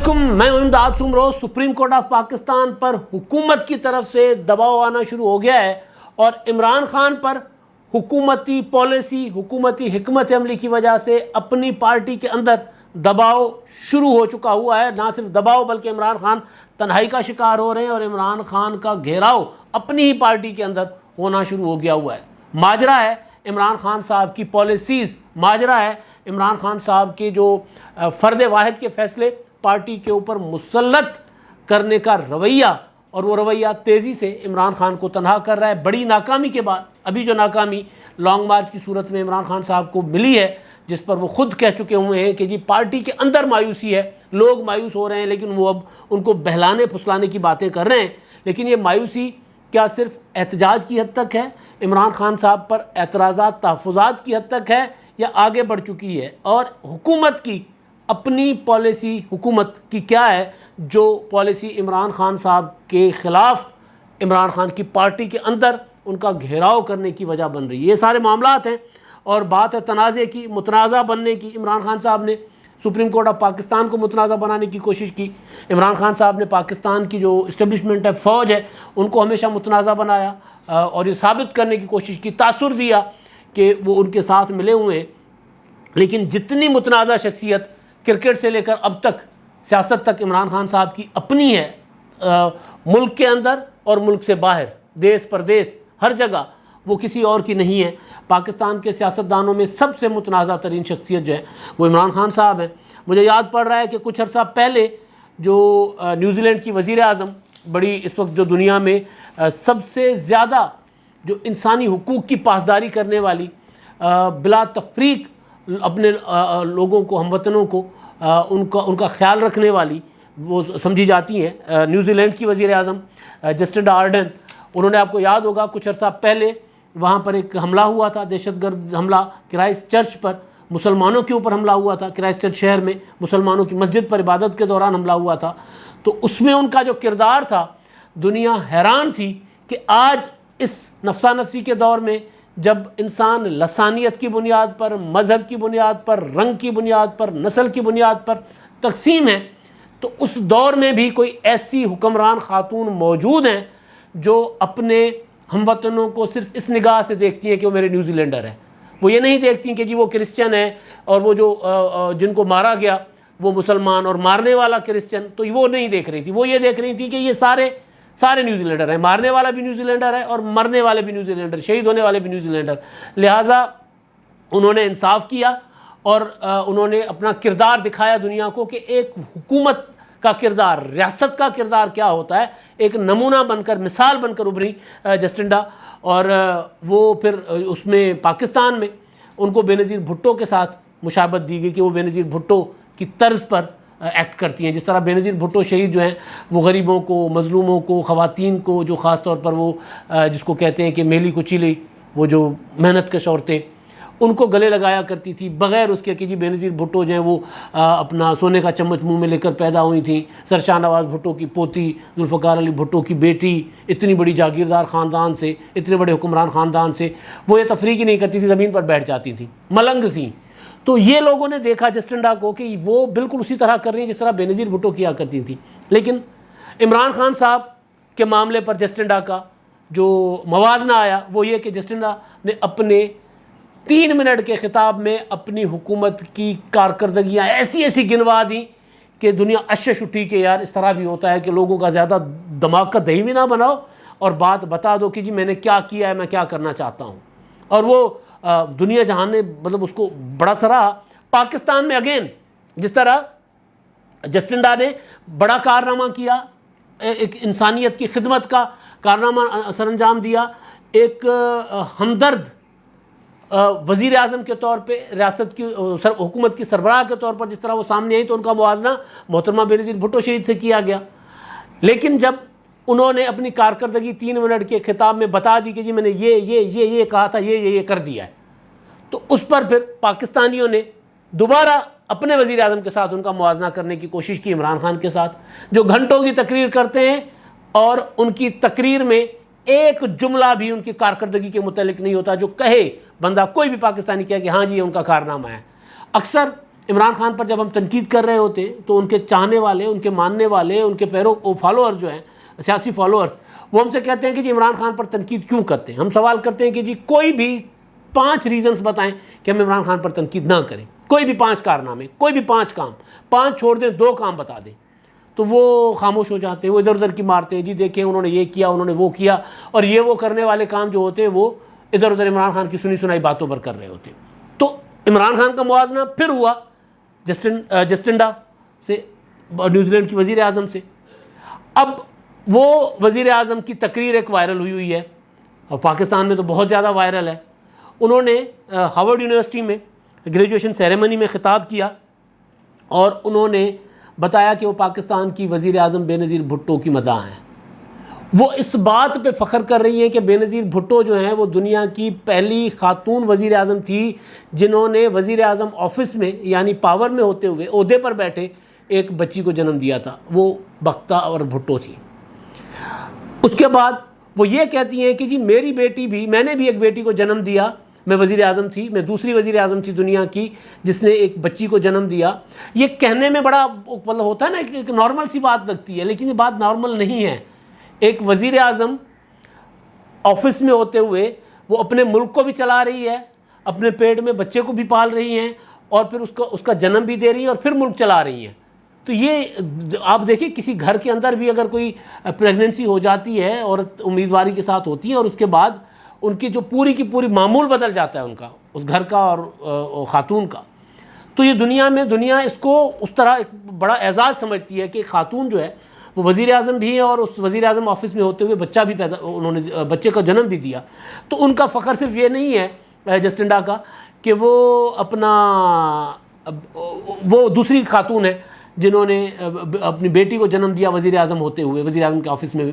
علیکم، میں Imdad Soomro. Supreme court of Pakistan پر حکومت کی طرف سے دباؤ آنا شروع ہو گیا ہے اور عمران خان پر حکومتی پالیسی، حکومتی حکمت عملی کی وجہ سے اپنی پارٹی کے اندر دباؤ شروع ہو چکا ہوا ہے۔ نہ صرف دباؤ بلکہ عمران خان تنہائی کا شکار ہو رہے ہیں اور عمران خان کا گھیراؤ اپنی ہی پارٹی کے اندر ہونا شروع ہو گیا ہوا ہے۔ ماجرا ہے عمران خان صاحب کی پالیسیز، ماجرا ہے عمران خان صاحب کے جو فرد واحد کے فیصلے پارٹی کے اوپر مسلط کرنے کا رویہ، اور وہ رویہ تیزی سے عمران خان کو تنہا کر رہا ہے۔ بڑی ناکامی کے بعد ابھی جو ناکامی لانگ مارچ کی صورت میں عمران خان صاحب کو ملی ہے، جس پر وہ خود کہہ چکے ہوئے ہیں کہ جی پارٹی کے اندر مایوسی ہے، لوگ مایوس ہو رہے ہیں، لیکن وہ اب ان کو بہلانے پھسلانے کی باتیں کر رہے ہیں۔ لیکن یہ مایوسی کیا صرف احتجاج کی حد تک ہے، عمران خان صاحب پر اعتراضات تحفظات کی حد تک ہے، یا آگے بڑھ چکی ہے؟ اور حکومت کی اپنی پالیسی، حکومت کی کیا ہے جو پالیسی عمران خان صاحب کے خلاف عمران خان کی پارٹی کے اندر ان کا گھیراؤ کرنے کی وجہ بن رہی ہے؟ یہ سارے معاملات ہیں اور بات ہے تنازع کی، متنازع بننے کی۔ عمران خان صاحب نے سپریم کورٹ آف پاکستان کو متنازع بنانے کی کوشش کی۔ عمران خان صاحب نے پاکستان کی جو اسٹیبلشمنٹ ہے، فوج ہے، ان کو ہمیشہ متنازع بنایا اور یہ ثابت کرنے کی کوشش کی، تاثر دیا کہ وہ ان کے ساتھ ملے ہوئے ہیں۔ لیکن جتنی متنازع شخصیت کرکٹ سے لے کر اب تک سیاست تک عمران خان صاحب کی اپنی ہے، ملک کے اندر اور ملک سے باہر، دیس پردیس، ہر جگہ، وہ کسی اور کی نہیں ہے۔ پاکستان کے سیاستدانوں میں سب سے متنازع ترین شخصیت جو ہے وہ عمران خان صاحب ہیں۔ مجھے یاد پڑ رہا ہے کہ کچھ عرصہ پہلے جو نیوزی لینڈ کی وزیر اعظم، بڑی اس وقت جو دنیا میں سب سے زیادہ جو انسانی حقوق کی پاسداری کرنے والی، بلا تفریق اپنے لوگوں کو، ہم وطنوں کو ان کا خیال رکھنے والی وہ سمجھی جاتی ہیں، نیوزی لینڈ کی وزیر اعظم جسٹنڈا آرڈن، انہوں نے، آپ کو یاد ہوگا کچھ عرصہ پہلے وہاں پر ایک حملہ ہوا تھا، دہشت گرد حملہ کرائسٹ چرچ پر، مسلمانوں کے اوپر حملہ ہوا تھا، کرائسٹ چرچ شہر میں مسلمانوں کی مسجد پر عبادت کے دوران حملہ ہوا تھا۔ تو اس میں ان کا جو کردار تھا، دنیا حیران تھی کہ آج اس نفسا نفسی کے دور میں جب انسان لسانیت کی بنیاد پر، مذہب کی بنیاد پر، رنگ کی بنیاد پر، نسل کی بنیاد پر تقسیم ہے، تو اس دور میں بھی کوئی ایسی حکمران خاتون موجود ہیں جو اپنے ہم وطنوں کو صرف اس نگاہ سے دیکھتی ہیں کہ وہ میرے نیوزی لینڈر ہیں۔ وہ یہ نہیں دیکھتی کہ جی وہ کرسچن ہے اور وہ جو جن کو مارا گیا وہ مسلمان اور مارنے والا کرسچن، تو وہ نہیں دیکھ رہی تھی۔ وہ یہ دیکھ رہی تھی کہ یہ سارے نیوزی لینڈر ہیں، مارنے والا بھی نیوزی لینڈر ہے اور مرنے والے بھی نیوزی لینڈر، شہید ہونے والے بھی نیوزی لینڈر۔ لہٰذا انہوں نے انصاف کیا اور انہوں نے اپنا کردار دکھایا دنیا کو کہ ایک حکومت کا کردار، ریاست کا کردار کیا ہوتا ہے۔ ایک نمونہ بن کر، مثال بن کر ابھری جسٹنڈا، اور وہ پھر اس میں پاکستان میں ان کو بینظیر بھٹو کے ساتھ مشابہت دی گئی کہ وہ بینظیر بھٹو کی طرز پر ایکٹ کرتی ہیں۔ جس طرح بینظیر بھٹو شہید جو ہیں وہ غریبوں کو، مظلوموں کو، خواتین کو، جو خاص طور پر وہ جس کو کہتے ہیں کہ میلی کچیلی، وہ جو محنت کش عورتیں، ان کو گلے لگایا کرتی تھی، بغیر اس کے کہ جی بینظیر بھٹو جو ہیں وہ اپنا سونے کا چمچ منہ میں لے کر پیدا ہوئی تھیں، سر شاہ نواز بھٹو کی پوتی، ذوالفقار علی بھٹو کی بیٹی، اتنی بڑی جاگیردار خاندان سے، اتنے بڑے حکمران خاندان سے، وہ یہ تفریق ہی نہیں کرتی تھی، زمین پر بیٹھ جاتی تھیں، ملنگ تھیں۔ تو یہ لوگوں نے دیکھا جسٹنڈا کو کہ وہ بالکل اسی طرح کر رہی ہیں جس طرح بینظیر بھٹو کیا کرتی تھیں۔ لیکن عمران خان صاحب کے معاملے پر جسٹنڈا کا جو موازنہ آیا وہ یہ کہ جسٹنڈا نے اپنے 3 منٹ کے خطاب میں اپنی حکومت کی کارکردگیاں ایسی گنوا دیں کہ دنیا اشش اٹھی کہ یار اس طرح بھی ہوتا ہے کہ لوگوں کا زیادہ دماغ کا دہی بھی نہ بناؤ اور بات بتا دو کہ جی میں نے کیا کیا ہے، میں کیا کرنا چاہتا ہوں۔ اور وہ دنیا جہان نے مطلب اس کو بڑا سراہا۔ پاکستان میں اگین جس طرح جسٹنڈا نے بڑا کارنامہ کیا، ایک انسانیت کی خدمت کا کارنامہ سر انجام دیا، ایک ہمدرد وزیر اعظم کے طور پہ، ریاست کی حکومت کی سربراہ کے طور پر جس طرح وہ سامنے آئی، تو ان کا موازنہ محترمہ بینظیر بھٹو شہید سے کیا گیا۔ لیکن جب انہوں نے اپنی کارکردگی 3 منٹ کے خطاب میں بتا دی کہ جی میں نے یہ کہا تھا، یہ کر دیا ہے، تو اس پر پھر پاکستانیوں نے دوبارہ اپنے وزیر اعظم کے ساتھ ان کا موازنہ کرنے کی کوشش کی، عمران خان کے ساتھ، جو گھنٹوں کی تقریر کرتے ہیں اور ان کی تقریر میں ایک جملہ بھی ان کی کارکردگی کے متعلق نہیں ہوتا، جو کہے بندہ، کوئی بھی پاکستانی کہے کہ ہاں جی یہ ان کا کارنامہ ہے۔ اکثر عمران خان پر جب ہم تنقید کر رہے ہوتے ہیں تو ان کے چاہنے والے، ان کے ماننے والے، ان کے فالوور جو ہیں، سیاسی فالوورز، وہ ہم سے کہتے ہیں کہ جی عمران خان پر تنقید کیوں کرتے ہیں؟ ہم سوال کرتے ہیں کہ جی کوئی بھی 5 ریزنز بتائیں کہ ہم عمران خان پر تنقید نہ کریں، کوئی بھی 5 کارنامے، کوئی بھی 5 کام، 5 چھوڑ دیں 2 کام بتا دیں، تو وہ خاموش ہو جاتے ہیں، وہ ادھر ادھر کی مارتے ہیں، جی دیکھیں انہوں نے یہ کیا، انہوں نے وہ کیا، اور یہ وہ کرنے والے کام جو ہوتے ہیں وہ ادھر ادھر عمران خان کی سنی سنائی باتوں پر کر رہے ہوتے ہیں۔ تو عمران خان کا موازنہ پھر ہوا جسٹنڈا سے، نیوزی لینڈ کی وزیر اعظم سے۔ اب وہ وزیر اعظم کی تقریر ایک وائرل ہوئی ہے، اور پاکستان میں تو بہت زیادہ وائرل ہے۔ انہوں نے ہارورڈ یونیورسٹی میں گریجویشن سیریمنی میں خطاب کیا، اور انہوں نے بتایا کہ وہ پاکستان کی وزیر اعظم بے نظیر بھٹو کی مداح ہیں۔ وہ اس بات پہ فخر کر رہی ہیں کہ بے نظیر بھٹو جو ہیں وہ دنیا کی پہلی خاتون وزیر اعظم تھی جنہوں نے وزیر اعظم آفس میں، یعنی پاور میں ہوتے ہوئے، عہدے پر بیٹھے ایک بچی کو جنم دیا تھا، وہ بختہ اور بھٹو تھی۔ اس کے بعد وہ یہ کہتی ہیں کہ جی میری بیٹی بھی، میں نے بھی ایک بیٹی کو جنم دیا، میں وزیر اعظم تھی، میں دوسری وزیر اعظم تھی دنیا کی جس نے ایک بچی کو جنم دیا۔ یہ کہنے میں بڑا مطلب ہوتا ہے نا، ایک نارمل سی بات لگتی ہے، لیکن یہ بات نارمل نہیں ہے۔ ایک وزیر اعظم آفس میں ہوتے ہوئے وہ اپنے ملک کو بھی چلا رہی ہے، اپنے پیٹ میں بچے کو بھی پال رہی ہیں، اور پھر اس کا جنم بھی دے رہی ہیں، اور پھر ملک چلا رہی ہیں۔ تو یہ آپ دیکھیں، کسی گھر کے اندر بھی اگر کوئی پریگننسی ہو جاتی ہے اور امیدواری کے ساتھ ہوتی ہے، اور اس کے بعد ان کی جو پوری کی پوری معمول بدل جاتا ہے ان کا، اس گھر کا اور خاتون کا، تو یہ دنیا اس کو اس طرح ایک بڑا اعزاز سمجھتی ہے کہ خاتون جو ہے وہ وزیر اعظم بھی ہے، اور اس وزیر اعظم آفس میں ہوتے ہوئے بچہ بھی انہوں نے بچے کا جنم بھی دیا۔ تو ان کا فخر صرف یہ نہیں ہے جسٹنڈا کا کہ وہ دوسری خاتون ہے جنہوں نے اپنی بیٹی کو جنم دیا وزیر اعظم ہوتے ہوئے، وزیر اعظم کے آفس میں بھی،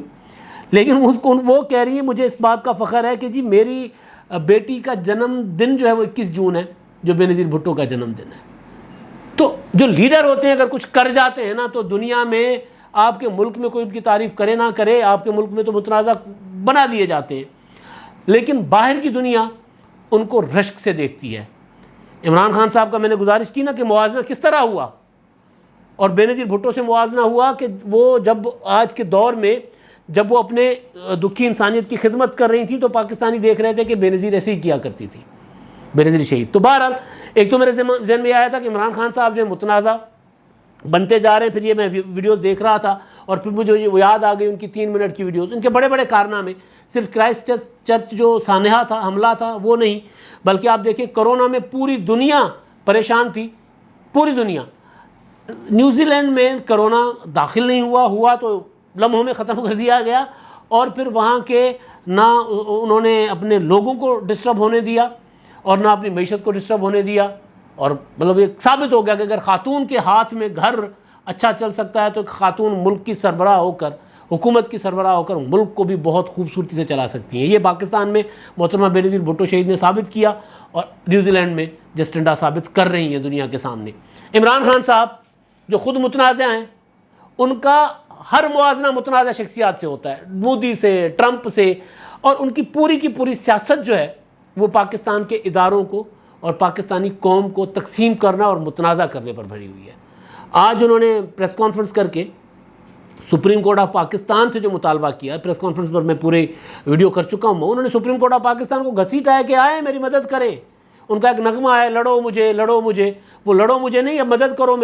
لیکن وہ کہہ رہی ہے مجھے اس بات کا فخر ہے کہ جی میری بیٹی کا جنم دن جو ہے وہ 21 جون ہے، جو بے نظیر بھٹو کا جنم دن ہے۔ تو جو لیڈر ہوتے ہیں اگر کچھ کر جاتے ہیں نا، تو دنیا میں آپ کے ملک میں کوئی ان کی تعریف کرے نہ کرے، آپ کے ملک میں تو متنازع بنا دیے جاتے ہیں، لیکن باہر کی دنیا ان کو رشک سے دیکھتی ہے۔ عمران خان صاحب کا میں نے گزارش کی نا کہ موازنہ کس طرح ہوا، اور بے نظیر بھٹو سے موازنہ ہوا کہ وہ جب آج کے دور میں جب وہ اپنے دکھی انسانیت کی خدمت کر رہی تھی تو پاکستانی دیکھ رہے تھے کہ بے نظیر ایسے ہی کیا کرتی تھی، بے نظیر شہید۔ تو بہرحال ایک تو میرے ذہن میں آیا تھا کہ عمران خان صاحب جو متنازع بنتے جا رہے ہیں، پھر یہ میں ویڈیوز دیکھ رہا تھا اور پھر مجھے وہ یاد آ گئی ان کی 3 منٹ کی ویڈیوز، ان کے بڑے بڑے کارنامے، صرف کرائسٹ چرچ جو سانحہ تھا، حملہ تھا، وہ نہیں، بلکہ آپ دیکھیں کرونا میں پوری دنیا پریشان تھی، پوری دنیا۔ نیوزی لینڈ میں کرونا داخل نہیں ہوا تو لمحوں میں ختم کر دیا گیا، اور پھر وہاں کے نہ انہوں نے اپنے لوگوں کو ڈسٹرب ہونے دیا اور نہ اپنی معیشت کو ڈسٹرب ہونے دیا، اور مطلب یہ ثابت ہو گیا کہ اگر خاتون کے ہاتھ میں گھر اچھا چل سکتا ہے تو خاتون ملک کی سربراہ ہو کر، حکومت کی سربراہ ہو کر ملک کو بھی بہت خوبصورتی سے چلا سکتی ہیں۔ یہ پاکستان میں محترمہ بے نظیر بھٹو شہید نے ثابت کیا، اور نیوزی لینڈ میں جسٹنڈا ثابت کر رہی ہیں دنیا کے سامنے۔ عمران خان صاحب جو خود متنازع ہیں، ان کا ہر موازنہ متنازع شخصیات سے ہوتا ہے، مودی سے، ٹرمپ سے، اور ان کی پوری سیاست جو ہے وہ پاکستان کے اداروں کو اور پاکستانی قوم کو تقسیم کرنا اور متنازع کرنے پر بھری ہوئی ہے۔ آج انہوں نے پریس کانفرنس کر کے سپریم کورٹ آف پاکستان سے جو مطالبہ کیا، پریس کانفرنس پر میں پورے ویڈیو کر چکا ہوں، انہوں نے سپریم کورٹ آف پاکستان کو گھسیٹا ہے کہ آئے میری مدد کریں۔ ان کا ایک نغمہ ہے، لڑو مجھے، لڑو مجھے، وہ لڑو مجھے نہیں، اب مدد کرو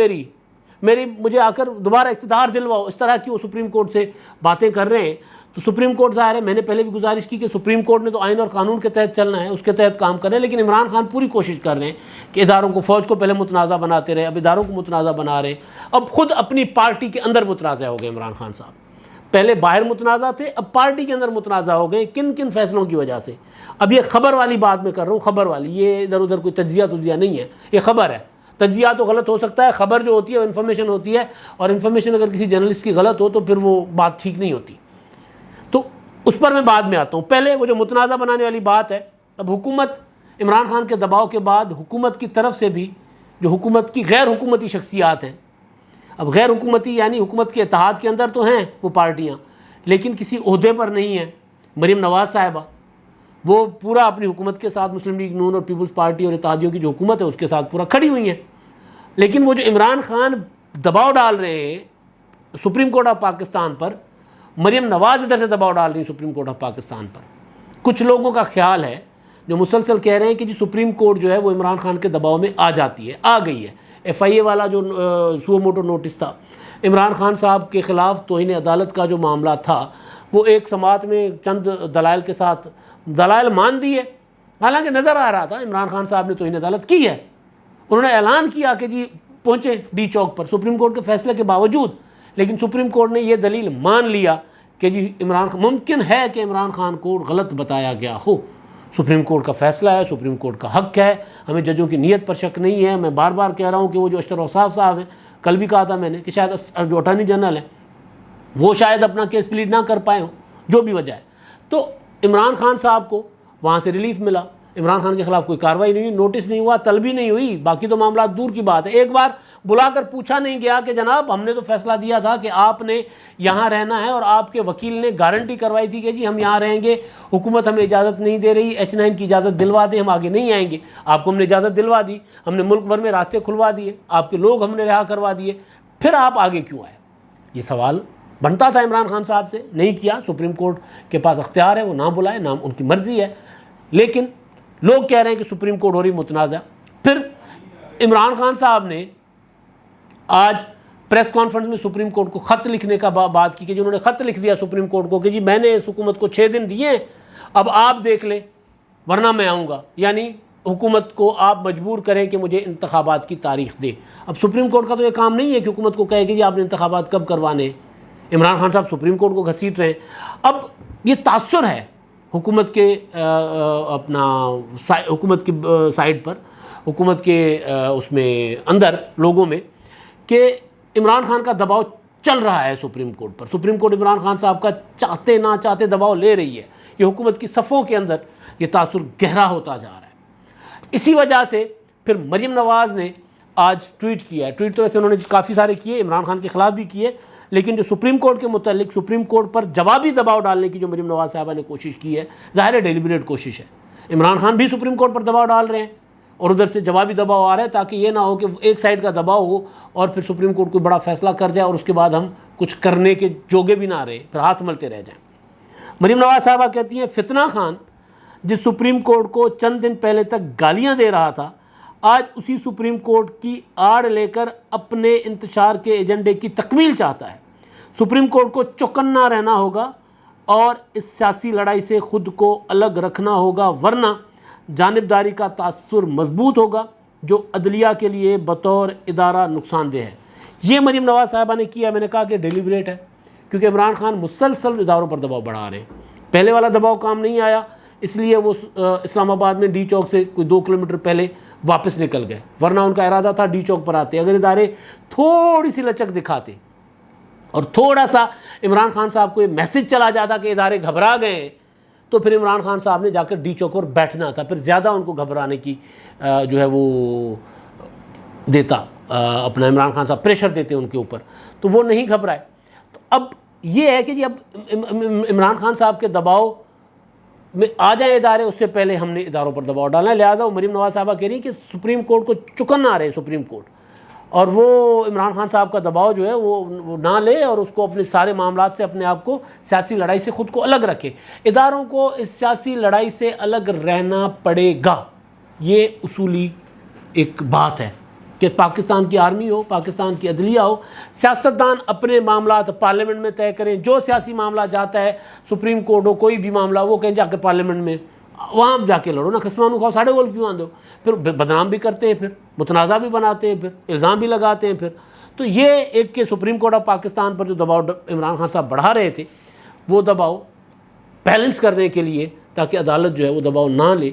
مجھے آ کر دوبارہ اقتدار دلواؤ، اس طرح کی وہ سپریم کورٹ سے باتیں کر رہے ہیں۔ تو سپریم کورٹ ظاہر ہے، میں نے پہلے بھی گزارش کی کہ سپریم کورٹ نے تو آئین اور قانون کے تحت چلنا ہے، اس کے تحت کام کر رہے ہیں، لیکن عمران خان پوری کوشش کر رہے ہیں کہ اداروں کو، فوج کو پہلے متنازع بناتے رہے، اب اداروں کو متنازع بنا رہے ہیں، اب خود اپنی پارٹی کے اندر متنازع ہو گئے عمران خان صاحب۔ پہلے باہر متنازع تھے، اب پارٹی کے اندر متنازع ہو گئے۔ کن فیصلوں کی وجہ سے؟ اب یہ خبر والی بات میں کر رہا ہوں، خبر والی، یہ ادھر ادھر کوئی تجزیہ نہیں ہے، یہ خبر ہے۔ تجزیہ تو غلط ہو سکتا ہے، خبر جو ہوتی ہے وہ انفارمیشن ہوتی ہے، اور انفارمیشن اگر کسی جرنلسٹ کی غلط ہو تو پھر وہ بات ٹھیک نہیں ہوتی، تو اس پر میں بعد میں آتا ہوں۔ پہلے وہ جو متنازع بنانے والی بات ہے، اب حکومت عمران خان کے دباؤ کے بعد حکومت کی طرف سے بھی جو حکومت کی غیر حکومتی شخصیات ہیں، اب غیر حکومتی یعنی حکومت کے اتحاد کے اندر تو ہیں وہ پارٹیاں، لیکن کسی عہدے پر نہیں ہیں۔ مریم نواز صاحبہ وہ پورا اپنی حکومت کے ساتھ، مسلم لیگ نون اور پیپلز پارٹی اور اتحادیوں کی جو حکومت ہے اس کے ساتھ پورا کھڑی ہوئی ہیں۔ لیکن وہ جو عمران خان دباؤ ڈال رہے ہیں سپریم کورٹ آف پاکستان پر، مریم نواز ادھر سے دباؤ ڈال رہی ہیں سپریم کورٹ آف پاکستان پر۔ کچھ لوگوں کا خیال ہے جو مسلسل کہہ رہے ہیں کہ جی سپریم کورٹ جو ہے وہ عمران خان کے دباؤ میں آ جاتی ہے، آ گئی ہے۔ ایف آئی اے والا جو سو موٹو نوٹس تھا عمران خان صاحب کے خلاف توہین عدالت کا جو معاملہ تھا، وہ ایک سماعت میں چند دلائل کے ساتھ دلائل مان دیے، حالانکہ نظر آ رہا تھا عمران خان صاحب نے توہین عدالت کی ہے۔ انہوں نے اعلان کیا کہ جی پہنچے ڈی چوک پر سپریم کورٹ کے فیصلے کے باوجود، لیکن سپریم کورٹ نے یہ دلیل مان لیا کہ جی ممکن ہے کہ عمران خان کو غلط بتایا گیا ہو۔ سپریم کورٹ کا فیصلہ ہے، سپریم کورٹ کا حق ہے، ہمیں ججوں کی نیت پر شک نہیں ہے۔ میں بار بار کہہ رہا ہوں کہ وہ جو اشتر اوصاف صاحب ہیں، کل بھی کہا تھا میں نے کہ شاید جو اٹارنی جنرل ہیں وہ شاید اپنا کیس پلیڈ نہ کر پائے ہوں، جو بھی وجہ ہے۔ تو عمران خان صاحب کو وہاں سے ریلیف ملا، عمران خان کے خلاف کوئی کارروائی نہیں ہوئی، نوٹس نہیں ہوا، طلبی نہیں ہوئی، باقی تو معاملات دور کی بات ہے۔ ایک بار بلا کر پوچھا نہیں گیا کہ جناب ہم نے تو فیصلہ دیا تھا کہ آپ نے یہاں رہنا ہے، اور آپ کے وکیل نے گارنٹی کروائی تھی کہ جی ہم یہاں رہیں گے، حکومت ہمیں اجازت نہیں دے رہی، H9 کی اجازت دلوا دیں، ہم آگے نہیں آئیں گے۔ آپ کو ہم نے اجازت دلوا دی، ہم نے ملک بھر میں راستے کھلوا دیے، آپ کے لوگ ہم نے رہا کروا دیے، پھر آپ آگے کیوں آئے؟ یہ سوال بنتا تھا عمران خان صاحب سے، نہیں کیا۔ سپریم کورٹ کے پاس اختیار ہے، وہ نہ بلائے، نہ ان کی مرضی ہے، لیکن لوگ کہہ رہے ہیں کہ سپریم کورٹ ہو رہی متنازع۔ پھر عمران خان صاحب نے آج پریس کانفرنس میں سپریم کورٹ کو خط لکھنے کا بات کی کہ انہوں نے خط لکھ دیا سپریم کورٹ کو کہ جی میں نے اس حکومت کو 6 دن دیے ہیں، اب آپ دیکھ لیں ورنہ میں آؤں گا، یعنی حکومت کو آپ مجبور کریں کہ مجھے انتخابات کی تاریخ دے۔ اب سپریم کورٹ کا تو یہ کام نہیں ہے کہ حکومت کو کہے کہ جی آپ نے انتخابات کب کروانے ہیں۔ عمران خان صاحب سپریم کورٹ کو گھسیٹ رہے ہیں۔ اب یہ تاثر ہے حکومت کے حکومت کی سائڈ پر، حکومت کے اس میں اندر لوگوں میں، کہ عمران خان کا دباؤ چل رہا ہے سپریم کورٹ پر۔ سپریم کورٹ عمران خان صاحب کا چاہتے نہ چاہتے دباؤ لے رہی ہے۔ یہ حکومت کی صفوں کے اندر یہ تاثر گہرا ہوتا جا رہا ہے۔ اسی وجہ سے پھر مریم نواز نے آج ٹویٹ کیا ہے۔ ٹویٹ تو ویسے انہوں نے کافی سارے کیے، عمران خان کے خلاف بھی کیے، لیکن جو سپریم کورٹ کے متعلق سپریم کورٹ پر جوابی دباؤ ڈالنے کی جو مریم نواز صاحبہ نے کوشش کی ہے، ظاہر ہے ڈیلیبریٹ کوشش ہے۔ عمران خان بھی سپریم کورٹ پر دباؤ ڈال رہے ہیں اور ادھر سے جوابی دباؤ آ رہا ہے، تاکہ یہ نہ ہو کہ ایک سائڈ کا دباؤ ہو اور پھر سپریم کورٹ کوئی بڑا فیصلہ کر جائے اور اس کے بعد ہم کچھ کرنے کے جوگے بھی نہ رہے، پھر ہاتھ ملتے رہ جائیں۔ مریم نواز صاحبہ کہتی ہیں فتنہ خان جس سپریم کورٹ کو چند دن پہلے تک گالیاں دے رہا تھا، آج اسی سپریم کورٹ کی آڑ لے کر اپنے انتشار کے ایجنڈے کی تکمیل چاہتا ہے۔ سپریم کورٹ کو چوکنا رہنا ہوگا اور اس سیاسی لڑائی سے خود کو الگ رکھنا ہوگا، ورنہ جانبداری کا تاثر مضبوط ہوگا جو عدلیہ کے لیے بطور ادارہ نقصان دہ ہے۔ یہ مریم نواز صاحبہ نے کیا، میں نے کہا کہ ڈیلیبریٹ ہے، کیونکہ عمران خان مسلسل اداروں پر دباؤ بڑھا رہے ہیں۔ پہلے والا دباؤ کام نہیں آیا، اس لیے وہ اسلام آباد میں ڈی چوک سے کوئی 2 کلومیٹر پہلے واپس نکل گئے، ورنہ ان کا ارادہ تھا ڈی چوک پر آتے۔ اگر ادارے تھوڑی سی لچک دکھاتے اور تھوڑا سا عمران خان صاحب کو یہ میسج چلا جاتا کہ ادارے گھبرا گئے ہیں، تو پھر عمران خان صاحب نے جا کر ڈی چوک پر بیٹھنا تھا، پھر زیادہ ان کو گھبرانے کی جو ہے وہ دیتا، اپنا عمران خان صاحب پریشر دیتے ان کے اوپر، تو وہ نہیں گھبرائے۔ تو اب یہ ہے کہ جی اب عمران خان صاحب کے دباؤ میں آ جائیں ادارے، اس سے پہلے ہم نے اداروں پر دباؤ ڈالنا ہے۔ لہٰذا وہ مریم نواز صاحبہ کہہ رہی ہیں کہ سپریم کورٹ کو چکن نہ رہے سپریم کورٹ، اور وہ عمران خان صاحب کا دباؤ جو ہے وہ نہ لے اور اس کو اپنے سارے معاملات سے اپنے آپ کو سیاسی لڑائی سے خود کو الگ رکھے۔ اداروں کو اس سیاسی لڑائی سے الگ رہنا پڑے گا، یہ اصولی ایک بات ہے کہ پاکستان کی آرمی ہو، پاکستان کی عدلیہ ہو، سیاستدان اپنے معاملات پارلیمنٹ میں طے کریں۔ جو سیاسی معاملہ جاتا ہے سپریم کورٹ ہو، کوئی بھی معاملہ، وہ کہیں جا کے پارلیمنٹ میں وہاں جا کے لڑو نا، خسمانو کھاؤ، 2.5 گول کیوں آندو، پھر بدنام بھی کرتے ہیں، پھر متنازع بھی بناتے ہیں، پھر الزام بھی لگاتے ہیں۔ پھر تو یہ ایک کہ سپریم کورٹ آف پاکستان پر جو دباؤ عمران خان صاحب بڑھا رہے تھے، وہ دباؤ بیلنس کرنے کے لیے تاکہ عدالت جو ہے وہ دباؤ نہ لے،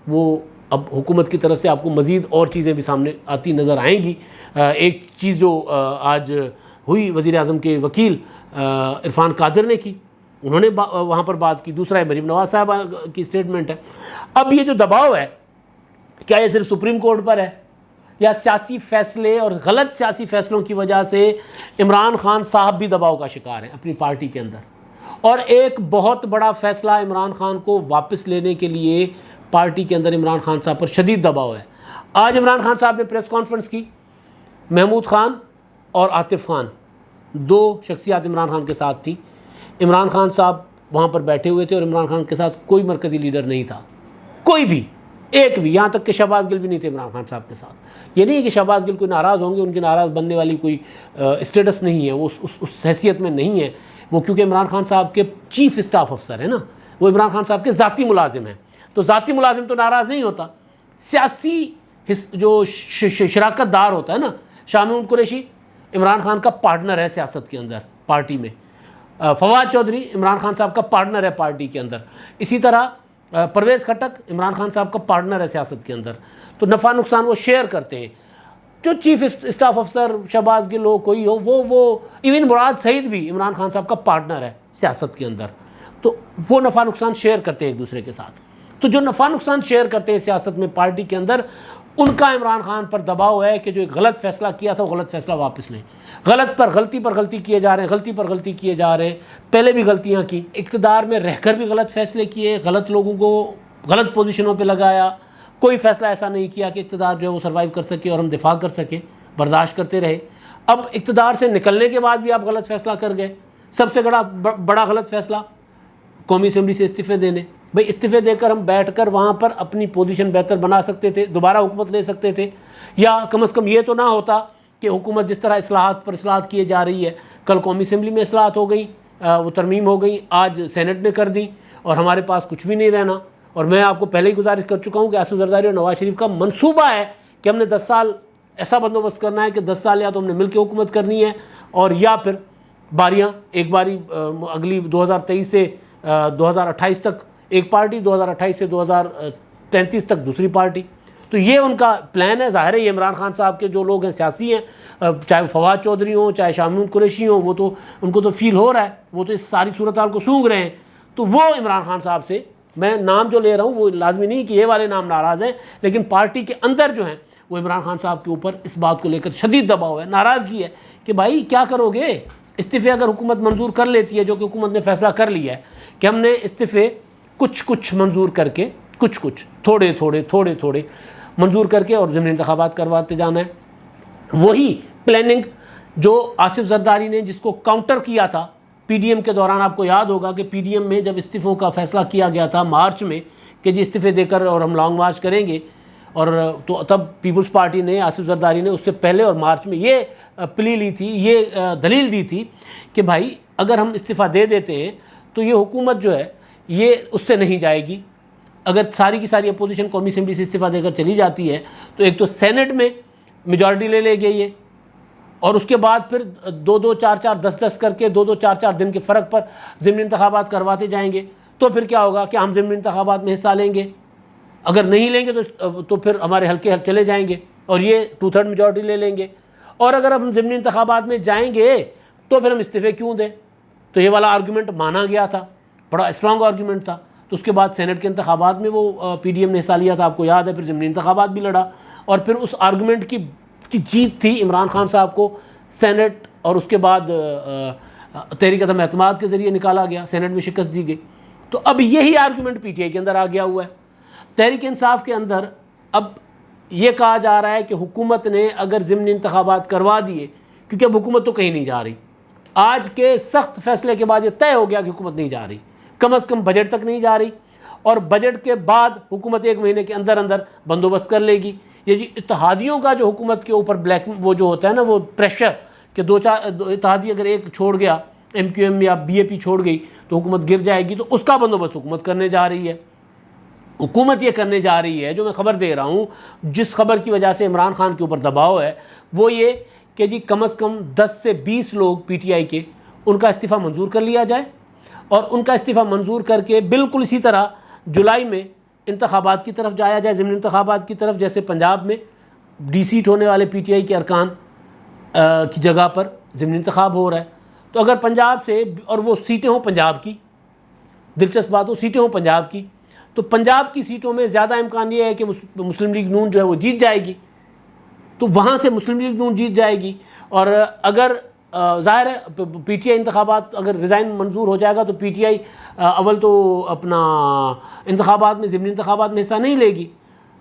وہ اب حکومت کی طرف سے آپ کو مزید اور چیزیں بھی سامنے آتی نظر آئیں گی۔ ایک چیز جو آج ہوئی وزیر اعظم کے وکیل عرفان قادر نے کی، انہوں نے وہاں پر بات کی۔ دوسرا ہے مریم نواز صاحبہ کی سٹیٹمنٹ ہے۔ اب یہ جو دباؤ ہے، کیا یہ صرف سپریم کورٹ پر ہے، یا سیاسی فیصلے اور غلط سیاسی فیصلوں کی وجہ سے عمران خان صاحب بھی دباؤ کا شکار ہیں اپنی پارٹی کے اندر؟ اور ایک بہت بڑا فیصلہ عمران خان کو واپس لینے کے لیے پارٹی کے اندر عمران خان صاحب پر شدید دباؤ ہے۔ آج عمران خان صاحب نے پریس کانفرنس کی، محمود خان اور عاطف خان، دو شخصیات عمران خان کے ساتھ تھیں. عمران خان صاحب وہاں پر بیٹھے ہوئے تھے اور عمران خان کے ساتھ کوئی مرکزی لیڈر نہیں تھا، کوئی بھی، ایک بھی، یہاں تک کہ شہباز گل بھی نہیں تھے عمران خان صاحب کے ساتھ. یہ نہیں کہ شہباز گل کوئی ناراض ہوں گے، ان کی ناراض بننے والی کوئی اسٹیٹس نہیں ہے، وہ اس حیثیت میں نہیں ہے وہ، کیونکہ عمران خان صاحب کے چیف اسٹاف افسر ہیں نا، وہ عمران خان صاحب کے ذاتی ملازم ہیں. تو ذاتی ملازم تو ناراض نہیں ہوتا، سیاسی جو شراکت دار ہوتا ہے نا. شاہ محمود قریشی عمران خان کا پارٹنر ہے سیاست کے اندر، پارٹی میں. فواد چودھری عمران خان صاحب کا پارٹنر ہے پارٹی کے اندر. اسی طرح پرویز خٹک عمران خان صاحب کا پارٹنر ہے سیاست کے اندر. تو نفع نقصان وہ شیئر کرتے ہیں. جو چیف اسٹاف افسر شہباز گل ہو، کوئی ہو، وہ ایون مراد سعید بھی عمران خان صاحب کا پارٹنر ہے سیاست کے اندر. تو وہ نفع نقصان شیئر کرتے ہیں ایک دوسرے کے ساتھ. تو جو نفع نقصان شیئر کرتے ہیں سیاست میں پارٹی کے اندر، ان کا عمران خان پر دباؤ ہے کہ جو ایک غلط فیصلہ کیا تھا وہ غلط فیصلہ واپس لیں. غلطی پر غلطی کیے جا رہے ہیں، غلطی پر غلطی کیے جا رہے ہیں. پہلے بھی غلطیاں کی، اقتدار میں رہ کر بھی غلط فیصلے کیے، غلط لوگوں کو غلط پوزیشنوں پہ لگایا. کوئی فیصلہ ایسا نہیں کیا کہ اقتدار جو ہے وہ سروائیو کر سکے اور ہم دفاع کر سکیں، برداشت کرتے رہے. اب اقتدار سے نکلنے کے بعد بھی آپ غلط فیصلہ کر گئے. سب سے بڑا غلط فیصلہ قومی اسمبلی سے استعفے دینے. بھئی استعفے دے کر ہم بیٹھ کر وہاں پر اپنی پوزیشن بہتر بنا سکتے تھے، دوبارہ حکومت لے سکتے تھے، یا کم از کم یہ تو نہ ہوتا کہ حکومت جس طرح اصلاحات پر اصلاحات کیے جا رہی ہے، کل قومی اسمبلی میں اصلاحات ہو گئیں، وہ ترمیم ہو گئی، آج سینٹ نے کر دی اور ہمارے پاس کچھ بھی نہیں رہنا. اور میں آپ کو پہلے ہی گزارش کر چکا ہوں کہ آصف زرداری اور نواز شریف کا منصوبہ ہے کہ ہم نے 10 سال ایسا بندوبست کرنا ہے کہ 10 سال یا تو ہم نے مل کے حکومت کرنی ہے، اور یا پھر باریاں، ایک باری اگلی 2023 سے 2028 تک ایک پارٹی، 2028 سے 2033 تک دوسری پارٹی. تو یہ ان کا پلان ہے. ظاہر ہے یہ عمران خان صاحب کے جو لوگ ہیں سیاسی ہیں، چاہے فواد چودھری ہوں، چاہے شاہ محمود قریشی ہوں، وہ تو ان کو تو فیل ہو رہا ہے، وہ تو اس ساری صورتحال کو سونگھ رہے ہیں. تو وہ عمران خان صاحب سے، میں نام جو لے رہا ہوں وہ لازمی نہیں کہ یہ والے نام ناراض ہیں، لیکن پارٹی کے اندر جو ہیں وہ عمران خان صاحب کے اوپر اس بات کو لے کر شدید دباؤ ہے، ناراضگی ہے کہ بھائی کیا کرو گے. استعفے اگر حکومت منظور کر لیتی ہے، جو کہ حکومت نے فیصلہ کر لیا ہے کہ ہم نے استعفے کچھ منظور کر کے، کچھ تھوڑے منظور کر کے اور ضمنی انتخابات کرواتے جانا ہے. وہی پلاننگ جو آصف زرداری نے، جس کو کاؤنٹر کیا تھا پی ڈی ایم کے دوران. آپ کو یاد ہوگا کہ پی ڈی ایم میں جب استعفوں کا فیصلہ کیا گیا تھا مارچ میں کہ جی استعفے دے کر اور ہم لانگ مارچ کریں گے، اور تو تب پیپلز پارٹی نے، آصف زرداری نے اس سے پہلے اور مارچ میں یہ پلی لی تھی، یہ دلیل دی تھی کہ بھائی اگر ہم استعفیٰ دے دیتے ہیں تو یہ حکومت جو ہے یہ اس سے نہیں جائے گی. اگر ساری کی ساری اپوزیشن قومی اسمبلی سے استعفیٰ دے کر چلی جاتی ہے تو ایک تو سینٹ میں میجورٹی لے لے گی یہ، اور اس کے بعد پھر 2-2 4-4 10-10 کر کے 2-2 4-4 دن کے فرق پر ضمنی انتخابات کرواتے جائیں گے. تو پھر کیا ہوگا کہ ہم ضمنی انتخابات میں حصہ لیں گے، اگر نہیں لیں گے تو پھر ہمارے حلقے چلے جائیں گے اور یہ 2/3 میجورٹی لے لیں گے. اور اگر ہم ضمنی انتخابات میں جائیں گے تو پھر ہم استعفے کیوں دیں. تو یہ والا آرگومنٹ مانا گیا تھا، بڑا اسٹرانگ آرگومنٹ تھا. تو اس کے بعد سینٹ کے انتخابات میں وہ پی ڈی ایم نے حصہ لیا تھا، آپ کو یاد ہے. پھر ضمنی انتخابات بھی لڑا، اور پھر اس آرگومنٹ کی جیت تھی عمران خان صاحب کو سینٹ، اور اس کے بعد تحریک عدم اعتماد کے ذریعے نکالا گیا، سینٹ میں شکست دی گئی. تو اب یہی آرگومنٹ پی ٹی آئی کے اندر آ گیا ہوا ہے. تحریک انصاف کے اندر اب یہ کہا جا رہا ہے کہ حکومت نے اگر ضمنی انتخابات کروا دیے، کیونکہ اب حکومت تو کہیں نہیں جا رہی، آج کے سخت فیصلے کے بعد یہ طے ہو گیا کہ حکومت نہیں جا رہی، کم از کم بجٹ تک نہیں جا رہی، اور بجٹ کے بعد حکومت 1 مہینے کے اندر بندوبست کر لے گی. یہ جی اتحادیوں کا جو حکومت کے اوپر بلیک وہ جو ہوتا ہے نا، وہ پریشر کہ 2-4 اتحادی اگر ایک چھوڑ گیا، ایم کیو ایم یا بی اے پی چھوڑ گئی تو حکومت گر جائے گی، تو اس کا بندوبست حکومت کرنے جا رہی ہے. حکومت یہ کرنے جا رہی ہے، جو میں خبر دے رہا ہوں، جس خبر کی وجہ سے عمران خان کے اوپر دباؤ ہے، وہ یہ کہ جی کم از کم 10 سے 20 لوگ پی ٹی آئی کے، ان کا استعفیٰ منظور کر لیا جائے، اور ان کا استعفیٰ منظور کر کے بالکل اسی طرح جولائی میں انتخابات کی طرف جایا جائے، ضمنی انتخابات کی طرف. جیسے پنجاب میں ڈی سیٹ ہونے والے پی ٹی آئی کے ارکان کی جگہ پر ضمنی انتخاب ہو رہا ہے. تو اگر پنجاب سے، اور وہ سیٹیں ہوں پنجاب کی، دلچسپ بات ہو سیٹیں ہوں پنجاب کی، تو پنجاب کی سیٹوں میں زیادہ امکان یہ ہے کہ مسلم لیگ نون جو ہے وہ جیت جائے گی. تو وہاں سے مسلم لیگ نون جیت جائے گی. اور اگر ظاہر ہے پی ٹی آئی انتخابات اگر ریزائن منظور ہو جائے گا تو پی ٹی آئی اول تو اپنا انتخابات میں، ضمنی انتخابات میں حصہ نہیں لے گی.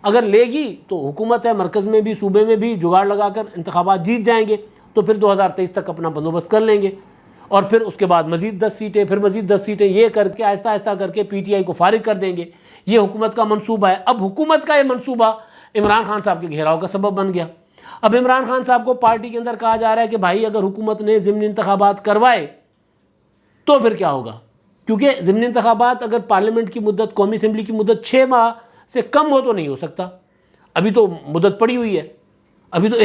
اگر لے گی تو حکومت ہے، مرکز میں بھی صوبے میں بھی جگاڑ لگا کر انتخابات جیت جائیں گے تو پھر 2023 تک اپنا بندوبست کر لیں گے، اور پھر اس کے بعد مزید 10 سیٹیں، پھر مزید 10 سیٹیں، یہ کر کے آہستہ آہستہ کر کے پی ٹی آئی کو فارغ کر دیں گے۔ یہ حکومت کا منصوبہ ہے۔ اب حکومت کا یہ منصوبہ عمران خان صاحب کے گھیراؤ کا سبب بن گیا۔ اب عمران خان صاحب کو پارٹی کے اندر کہا جا رہا ہے کہ بھائی اگر حکومت نے ضمنی انتخابات کروائے تو پھر کیا ہوگا، کیونکہ ضمنی انتخابات اگر پارلیمنٹ کی مدت، قومی اسمبلی کی مدت 6 ماہ سے کم ہو تو نہیں ہو سکتا۔ ابھی تو مدت پڑی ہوئی ہے، ابھی تو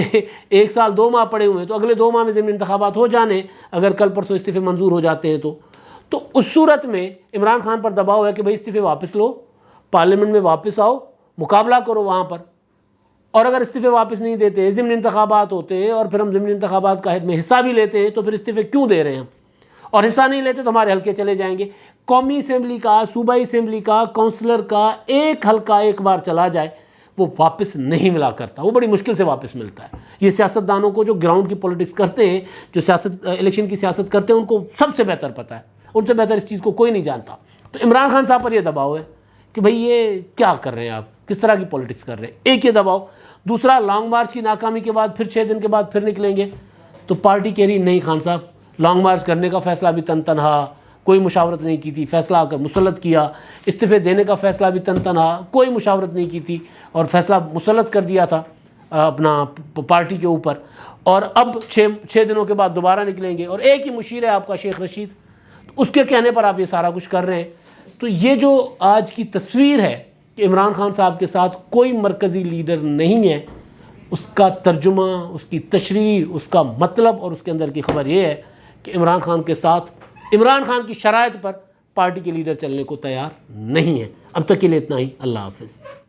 1 سال 2 ماہ پڑے ہوئے ہیں، تو اگلے 2 ماہ میں ضمنی انتخابات ہو جانے، اگر کل پرسوں استعفے منظور ہو جاتے ہیں تو اس صورت میں عمران خان پر دباؤ ہے کہ بھائی استعفے واپس لو، پارلیمنٹ میں واپس آؤ، مقابلہ کرو وہاں پر۔ اور اگر استعفے واپس نہیں دیتے، ضمنی انتخابات ہوتے ہیں اور پھر ہم ضمنی انتخابات کا میں حصہ بھی لیتے ہیں، تو پھر استعفے کیوں دے رہے ہیں ہم؟ اور حصہ نہیں لیتے تو ہمارے حلقے چلے جائیں گے۔ قومی اسمبلی کا، صوبائی اسمبلی کا، کونسلر کا ایک حلقہ ایک بار چلا جائے وہ واپس نہیں ملا کرتا، وہ بڑی مشکل سے واپس ملتا ہے۔ یہ سیاستدانوں کو جو گراؤنڈ کی پولیٹکس کرتے ہیں، جو الیکشن کی سیاست کرتے ہیں، ان کو سب سے بہتر پتہ ہے، ان سے بہتر اس چیز کو کوئی نہیں جانتا۔ تو عمران خان صاحب پر یہ دباؤ ہے کہ بھئی یہ کیا کر رہے ہیں آپ، کس طرح کی پولیٹکس کر رہے ہیں، ایک یہ دباؤ۔ دوسرا، لانگ مارچ کی ناکامی کے بعد پھر 6 دن کے بعد پھر نکلیں گے، تو پارٹی کہہ رہی نہیں خان صاحب، لانگ مارچ کرنے کا فیصلہ بھی تنہا، کوئی مشاورت نہیں کی تھی، فیصلہ آ کر مسلط کیا، استعفے دینے کا فیصلہ بھی تنہا، کوئی مشاورت نہیں کی تھی اور فیصلہ مسلط کر دیا تھا اپنا پارٹی کے اوپر، اور اب 6 دنوں کے بعد دوبارہ نکلیں گے، اور ایک ہی مشیر ہے آپ کا شیخ رشید، اس کے کہنے پر آپ یہ سارا کچھ کر رہے ہیں۔ تو یہ جو آج کی تصویر ہے کہ عمران خان صاحب کے ساتھ کوئی مرکزی لیڈر نہیں ہے، اس کا ترجمہ، اس کی تشریح، اس کا مطلب اور اس کے اندر کی خبر یہ ہے کہ عمران خان کے ساتھ، عمران خان کی شرائط پر پارٹی کے لیڈر چلنے کو تیار نہیں ہے۔ اب تک کے لیے اتنا ہی، اللہ حافظ۔